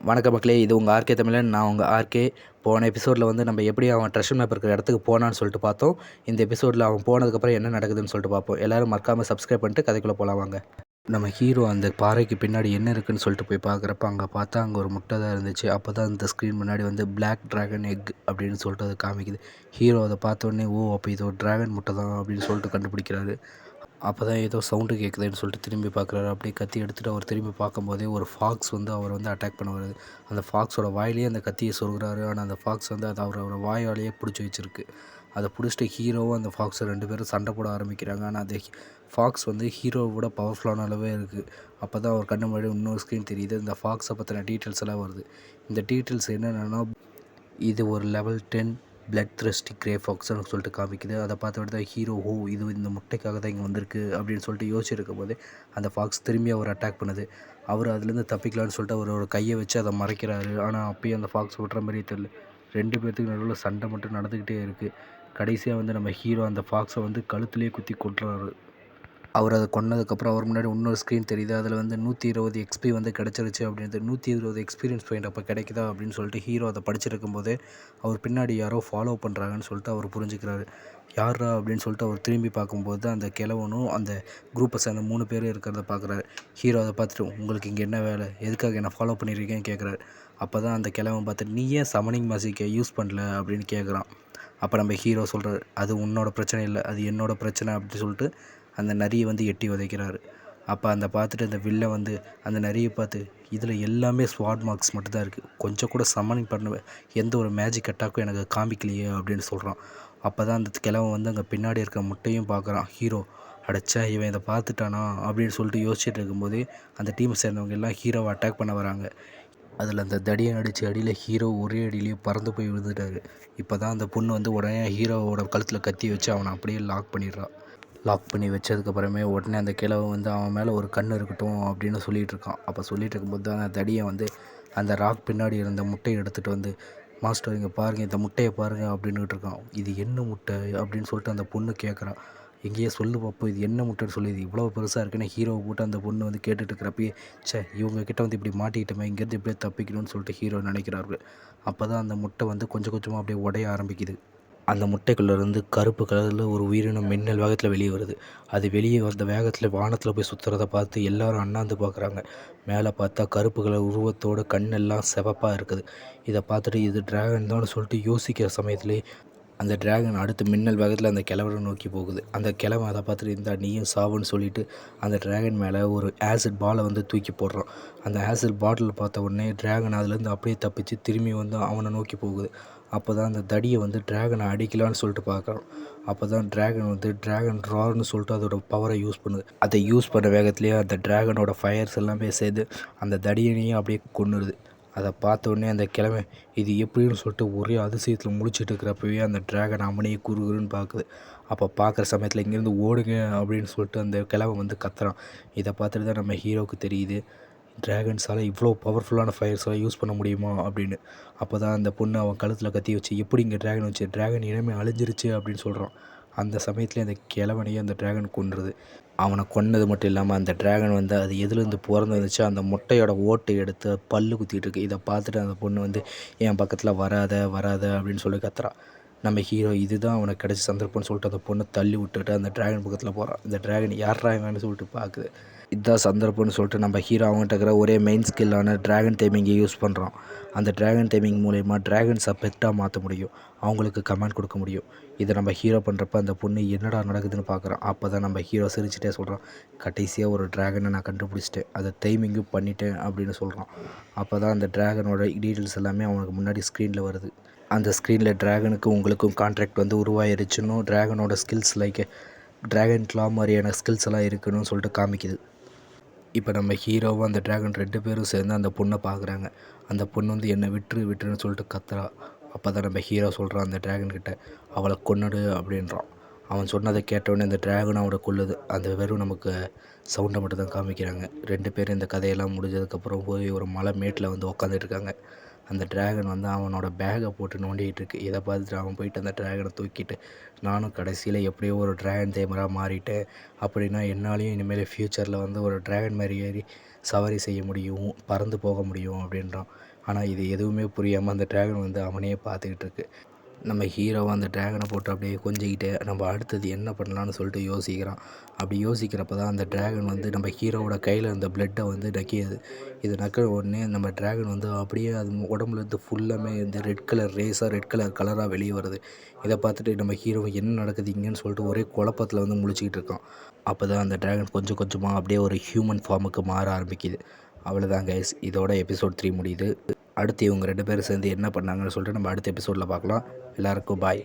வணக்க மக்களே, இது உங்கள் ஆர்கே தமிழன். நான் உங்கள் ஆர்கே. போன எபிசோடில் வந்து நம்ம எப்படி அவன் ட்ரெஷர் மேப் இருக்கிற இடத்துக்கு போனான்னு சொல்லிட்டு பார்த்தோம். இந்த எபிசோடில் அவன் போனதுக்கப்புறம் என்ன நடக்குதுன்னு சொல்லிட்டு பார்ப்போம். எல்லோரும் மறக்காமல் சப்ஸ்கிரைப் பண்ணிட்டு கதைக்குள்ளே போகலாம் வாங்க. நம்ம ஹீரோ அந்த பாறைக்கு பின்னாடி என்ன இருக்குதுன்னு சொல்லிட்டு போய் பார்க்குறப்ப அங்கே பார்த்தா அங்கே ஒரு முட்டை தான் இருந்துச்சு. அப்போ தான் இந்த ஸ்க்ரீன் முன்னாடி வந்து பிளாக் ட்ராகன் எக் அப்படின்னு சொல்லிட்டு அதை காமிக்குது. ஹீரோ அதை பார்த்தோன்னே அப்போ இது ஒரு ட்ராகன் முட்டை தான் அப்படின்னு சொல்லிட்டு கண்டுபிடிக்கிறாரு. அப்போ தான் ஏதோ சவுண்டு கேட்குதுன்னு சொல்லிட்டு திரும்பி பார்க்குறாரு. அப்படியே கத்தி எடுத்துகிட்டு அவர் திரும்பி பார்க்கும்போதே ஒரு ஃபாக்ஸ் வந்து அவர் வந்து அட்டாக் பண்ண வருது. அந்த ஃபாக்ஸோட வாயிலேயே அந்த கத்தியை சொருகிறாரு. ஆனால் அந்த ஃபாக்ஸ் வந்து அதை அவரோட வாயாலேயே பிடிச்சி வச்சுருக்கு. அதை பிடிச்சிட்டு ஹீரோவும் அந்த ஃபாக்ஸை 2 பேரும் சண்டை போட ஆரம்பிக்கிறாங்க. ஆனால் அந்த ஃபாக்ஸ் வந்து ஹீரோவை விட பவர்ஃபுல்லான அளவே இருக்குது. அப்போ தான் அவர் கண்ணு முன்னாடி இன்னொரு ஸ்க்ரீன் தெரியுது. இந்த ஃபாக்ஸை பற்றின டீட்டெயில்ஸ் எல்லாம் வருது. இந்த டீட்டெயில்ஸ் என்னென்னா, இது ஒரு லெவல் 10 பிளட் த்ரஸ்டி கிரே ஃபாக்ஸ்னு சொல்லிட்டு காமிக்குது. அதை பார்த்துட்டு தான் ஹீரோ இது இந்த முட்டைக்காக தான் இங்கே வந்திருக்கு அப்படின்னு சொல்லிட்டு யோசிச்சிருக்கும் போது அந்த ஃபாக்ஸ் திரும்பி அவர் அட்டாக் பண்ணுது. அவர் அதுலேருந்து தப்பிக்கலான்னு சொல்லிட்டு அவரோட கையை வச்சு அதை மறைக்கிறாரு. ஆனால் அப்பயும் அந்த ஃபாக்ஸ் விட்ற மாதிரியே தெரியல. 2 பேர்த்துக்கு நடுவில் சண்டை மட்டும் நடந்துக்கிட்டே இருக்குது. கடைசியாக வந்து நம்ம ஹீரோ அந்த ஃபாக்ஸை வந்து கழுத்துலேயே குத்தி கொட்டுறாரு. அவர் அதை கொன்னதுக்கப்புறம் அவர் முன்னாடி இன்னொரு ஸ்க்ரீன் தெரியுது. அதில் வந்து 120 எக்ஸ்பி வந்து கிடச்சிருச்சு அப்படின்றது. 120 எக்ஸ்பீரியன்ஸ் பாயிண்ட் அப்போ கிடைக்குதா அப்படின்னு சொல்லிட்டு ஹீரோ அதை படிச்சிருக்கும் போதே அவர் பின்னாடி யாரோ ஃபாலோ பண்ணுறாங்கன்னு சொல்லிட்டு அவர் புரிஞ்சுக்கிறாரு. யாரா அப்படின்னு சொல்லிட்டு அவர் திரும்பி பார்க்கும்போது அந்த கிழவனும் அந்த குரூப்பை சேர்ந்த 3 பேர் இருக்கிறத பார்க்குறாரு. ஹீரோ அதை பார்த்துட்டு, உங்களுக்கு இங்கே என்ன வேலை, எதுக்காக என்னை ஃபாலோ பண்ணியிருக்கேன்னு கேட்குறாரு. அப்போ தான் அந்த கிழவன் பார்த்துட்டு, நீ ஏன் சமனிங் மாசிக்கை யூஸ் பண்ணல அப்படின்னு கேட்குறான். அப்போ நம்ம ஹீரோ சொல்கிறார், அது உன்னோட பிரச்சனை இல்லை, அது என்னோட பிரச்சனை அப்படின்னு சொல்லிட்டு அந்த நரியை வந்து எட்டி உதைக்கிறாரு. அப்போ அந்த பார்த்துட்டு அந்த வில்லை வந்து அந்த நரியை பார்த்து, இதில் எல்லாமே ஸ்வாட் மார்க்ஸ் மட்டும்தான் இருக்குது, கொஞ்சம் கூட சம்மனிங் பண்ணுவேன், எந்த ஒரு மேஜிக் அட்டாக்கும் எனக்கு காமிக்கலையே அப்படின்னு சொல்கிறான். அப்போ தான் அந்த கிழவன் வந்து அங்கே பின்னாடி இருக்கிற முட்டையும் பார்க்குறான். ஹீரோ அடைச்சா இவன் இதை பார்த்துட்டானா அப்படின்னு சொல்லிட்டு யோசிச்சுட்டு இருக்கும்போதே அந்த டீமை சேர்ந்தவங்க எல்லாம் ஹீரோவை அட்டாக் பண்ண வராங்க. அதில் அந்த தடியை அடித்து அடியில் ஹீரோ ஒரே அடியிலேயே பறந்து போய் விழுந்துட்டாரு. இப்போ தான் அந்த பொண்ணு வந்து உடனே ஹீரோவோட கழுத்தில் கத்தி வச்சு அவனை அப்படியே லாக் பண்ணிடுறான். லாக் பண்ணி வச்சதுக்கப்புறமே உடனே அந்த கிழவன் வந்து அவன் மேலே ஒரு கண் இருக்கட்டும் அப்படின்னு சொல்லிகிட்டு இருக்கான். அப்போ சொல்லிகிட்டு இருக்கும்போது தான் அந்த தடியை வந்து அந்த ராக் பின்னாடி இருந்த முட்டையை எடுத்துகிட்டு வந்து, மாஸ்டர் இங்கே பாருங்கள், இந்த முட்டையை பாருங்கள் அப்படின்னுட்டு இருக்கான். இது என்ன முட்டை அப்படின்னு சொல்லிட்டு அந்த பொண்ணு கேட்குறான். எங்கேயே சொல்லு பார்ப்போம், இது என்ன முட்டைன்னு சொல்லி, இது இவ்வளோ பெருசாக இருக்குன்னு ஹீரோவை போட்டு அந்த பொண்ணு வந்து கேட்டுட்டு இருக்கிறப்பயே, இவங்கக்கிட்ட வந்து இப்படி மாட்டிக்கிட்டோமே, இங்கேருந்து இப்படியே தப்பிக்கணும்னு சொல்லிட்டு ஹீரோ நினைக்கிறார்கள். அப்போ தான் அந்த முட்டை வந்து கொஞ்சம் கொஞ்சமாக அப்படியே உடைய ஆரம்பிக்குது. அந்த முட்டைக்குள்ளேருந்து கருப்பு கலரில் ஒரு உயிரினம் மின்னல் வேகத்தில் வெளியே வருது. அது வெளியே வந்த வேகத்தில் வானத்தில் போய் சுற்றுறத பார்த்து எல்லோரும் அண்ணாந்து பார்க்குறாங்க. மேலே பார்த்தா கருப்பு கலர் உருவத்தோட கண்ணெல்லாம் சிவப்பாக இருக்குது. இதை பார்த்துட்டு இது டிராகன் தான் சொல்லிட்டு யோசிக்கிற சமயத்துலேயே அந்த டிராகன் அடுத்து மின்னல் வேகத்தில் அந்த கிழவனை நோக்கி போகுது. அந்த கிழவன் அதை பார்த்துட்டு, இருந்தா நீயும் சாவுன்னு சொல்லிட்டு அந்த டிராகன் மேலே ஒரு ஆசிட் பாலை வந்து தூக்கி போடுறான். அந்த ஆசிட் பாட்டில் பார்த்த உடனே டிராகன் அதுலேருந்து அப்படியே தப்பிச்சு திரும்பி வந்து அவனை நோக்கி போகுது. அப்போ தான் அந்த தடியை வந்து டிராகனை அடிக்கலான்னு சொல்லிட்டு பார்க்குறான். அப்போ தான் டிராகன் வந்து டிராகன் ரார்னு சொல்லிட்டு அதோட பவரை யூஸ் பண்ணுது. அதை யூஸ் பண்ண வேகத்துலேயே அந்த டிராகனோட ஃபயர்ஸ் எல்லாமே சேர்ந்து அந்த தடியனையும் அப்படியே கொன்னுடுது. அதை பார்த்த உடனே அந்த கிழமை இது எப்படின்னு சொல்லிட்டு ஒரே அதிசயத்தில் முழிச்சிட்டு இருக்கிறப்பவே அந்த டிராகன் அவனையே குறுகுறுன்னு பார்க்குது. அப்போ பார்க்குற சமயத்தில் இங்கேருந்து ஓடுங்க அப்படின்னு சொல்லிட்டு அந்த கிழமை வந்து கத்துறான். இதை பார்த்துட்டு தான் நம்ம ஹீரோவுக்கு தெரியுது, டிராகன்ஸால் இவ்வளோ பவர்ஃபுல்லான ஃபயர்ஸ்லாம் யூஸ் பண்ண முடியுமா அப்படின்னு. அப்போ தான் அந்த பொண்ணு அவன் கழுத்தில் கத்தி வச்சு, எப்படி இங்கே டிராகன் வச்சு, டிராகன் இனிமே அழிஞ்சிருச்சு அப்படின்னு சொல்கிறான். அந்த சமயத்தில் அந்த கிழவனையே அந்த டிராகன் கொன்றுது. அவனை கொன்னது மட்டும் இல்லாமல் அந்த டிராகன் வந்து அது எதுலேருந்து பிறந்து வந்துச்சு அந்த முட்டையோட ஓட்டை எடுத்து பல்லு குத்திட்டு இருக்கு. இதை பார்த்துட்டு அந்த பொண்ணு வந்து என் பக்கத்தில் வராத வராத அப்படின்னு சொல்லி கத்துறான். நம்ம ஹீரோ இதுதான் அவனுக்கு கிடைச்ச சந்தர்ப்பம்னு சொல்லிட்டு அந்த பொண்ணை தள்ளி விட்டுட்டு அந்த டிராகன் பக்கத்தில் போகிறான். இந்த டிராகன் யாரா இவன்னு சொல்லிட்டு பார்க்குது. இதுதான் சந்தர்ப்பம்னு சொல்லிட்டு நம்ம ஹீரோ அவங்ககிட்ட இருக்கிற ஒரே மெயின் ஸ்கில்லான டிராகன் டைமிங்கை யூஸ் பண்ணுறான். அந்த டிராகன் டைமிங் மூலயமா டிராகன்ஸை பெட்டாக மாற்ற முடியும், அவங்களுக்கு கமெண்ட் கொடுக்க முடியும். இதை நம்ம ஹீரோ பண்ணுறப்ப அந்த பொண்ணு என்னடா நடக்குதுன்னு பார்க்குறான். அப்போ தான் நம்ம ஹீரோ சிரிச்சிட்டே சொல்கிறான், கடைசியாக ஒரு டிராகனை நான் கண்டுபிடிச்சிட்டேன், அதை டைமிங்கும் பண்ணிட்டேன் அப்படின்னு சொல்கிறான். அப்போ தான் அந்த டிராகனோட டீட்டெயில்ஸ் எல்லாமே அவனுக்கு முன்னாடி ஸ்க்ரீனில் வருது. அந்த ஸ்க்ரீனில் டிராகனுக்கு உங்களுக்கும் கான்ட்ராக்ட் வந்து உருவாயிருச்சுன்னு டிராகனோட ஸ்கில்ஸ் லைக் டிராகன் கிளா மாதிரியான ஸ்கில்ஸ் எல்லாம் இருக்குன்னு சொல்லிட்டு காமிக்குது. இப்போ நம்ம ஹீரோவும் அந்த டிராகன் 2 பேரும் சேர்ந்து அந்த பொண்ணை பார்க்குறாங்க. அந்த பொண்ணு வந்து என்னை விட்டுருன்னு சொல்லிட்டு கத்துறா. அப்போ தான் நம்ம ஹீரோ சொல்கிறான் அந்த டிராகன்கிட்ட, அவளை கொன்னுடு அப்படின்றான். அவன் சொன்னதை கேட்டவுடனே அந்த டிராகன் அவனை கொல்லுது. அந்த வெறும் நமக்கு சவுண்டை மட்டும் தான் காமிக்கிறாங்க. 2 பேரும் இந்த கதையெல்லாம் முடிஞ்சதுக்கப்புறம் போய் ஒரு மலை மேட்டில் வந்து உக்காந்துட்டு இருக்காங்க. அந்த டிராகன் வந்து அவனோட பேகை போட்டு நோண்டிகிட்டு இருக்கு. இதை பார்த்துட்டு அவன் போயிட்டு அந்த டிராகனை தூக்கிட்டு, நானும் கடைசியில் எப்படியோ ஒரு டிராகன் டேமராக மாறிட்டேன். அப்படின்னா என்னாலையும் இனிமேல் ஃப்யூச்சரில் வந்து ஒரு டிராகன் மாதிரி ஏறி சவாரி செய்ய முடியும், பறந்து போக முடியும் அப்படின்றான். ஆனால் இது எதுவுமே புரியாமல் அந்த டிராகன் வந்து அவனையே பார்த்துக்கிட்டு இருக்கு. நம்ம ஹீரோவை அந்த டிராகனை போட்டு அப்படியே கொஞ்சிக்கிட்டு நம்ம அடுத்தது என்ன பண்ணலான்னு சொல்லிட்டு யோசிக்கிறான். அப்படி யோசிக்கிறப்ப தான் அந்த டிராகன் வந்து நம்ம ஹீரோவோட கையில் இருந்த பிளட்டை வந்து நக்கியது. இது நக்கிற உடனே நம்ம டிராகன் வந்து அப்படியே அது உடம்புலேருந்து ஃபுல்லாமே இந்த ரெட் கலர் ரேஸாக ரெட் கலர் கலராக வெளியே வருது. இதை பார்த்துட்டு நம்ம ஹீரோ என்ன நடக்குது இங்கேன்னு சொல்லிட்டு ஒரே குழப்பத்தில் வந்து முழிச்சிக்கிட்டு இருக்கான். அப்போ தான் அந்த டிராகன் கொஞ்சம் கொஞ்சமாக அப்படியே ஒரு ஹியூமன் ஃபார்முக்கு மாற ஆரம்பிக்குது. அவ்வளோதான் கைஸ், இதோட எபிசோட் 3 முடியுது. அடுத்து இவங்க 2 பேரும் சேர்ந்து என்ன பண்ணாங்கன்னு சொல்லிட்டு நம்ம அடுத்த எபிசோடில் பார்க்கலாம். எல்லாருக்கும் பாய்.